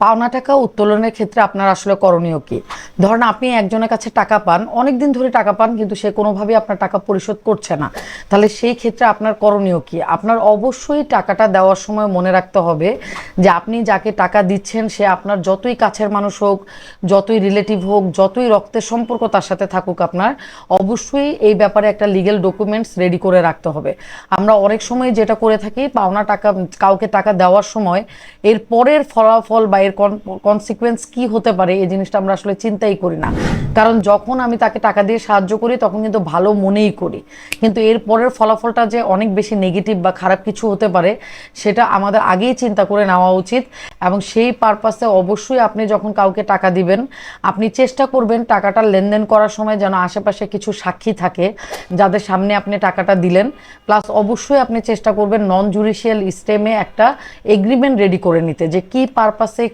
পাওনা টাকা উত্তোলনের ক্ষেত্রে আপনার আসলে করণীয় কি? ধরেন আপনি একজনের কাছে টাকা পান, অনেক দিন ধরে টাকা পান, কিন্তু সে কোনোভাবেই আপনার টাকা পরিশোধ করছে না। তাহলে সেই ক্ষেত্রে আপনার করণীয় কি? আপনার অবশ্যই টাকাটা দেওয়ার সময় মনে রাখতে হবে যে আপনি যাকে টাকা দিচ্ছেন সে আপনার যতই কাছের মানুষ হোক, যতই রিলেটিভ হোক, যতই রক্তের সম্পর্ক তার সাথে থাকুক, আপনার অবশ্যই এই ব্যাপারে একটা লিগ্যাল ডকুমেন্টস রেডি করে রাখতে হবে। আমরা অনেক সময় যেটা করে থাকি, পাওনা টাকা কাউকে টাকা দেওয়ার সময় এর পরের ফলাফল বা এর কনসিকুয়েন্স কি হতে পারে এই জিনিসটা আমরা আসলে চিন্তাই করি না। কারণ যখন আমি তাকে টাকা দিয়ে সাহায্য করি তখন কিন্তু ভালো মনেই করি, কিন্তু এর পরের ফলাফলটা যে অনেক বেশি নেগেটিভ বা খারাপ কিছু হতে পারে সেটা আমাদের আগেই চিন্তা করে নেওয়া উচিত। এবং সেই পারপাসে অবশ্যই আপনি যখন কাউকে টাকা দিবেন, আপনি চেষ্টা করবেন টাকাটা লেনদেন করার সময় যেন আশেপাশে কিছু সাক্ষী থাকে যাদের সামনে আপনি টাকাটা দিলেন। প্লাস অবশ্যই আপনি চেষ্টা করবেন নন জুডিশিয়াল স্টেমে একটা এগ্রিমেন্ট রেডি করে নিতে, যে কি পারপাসে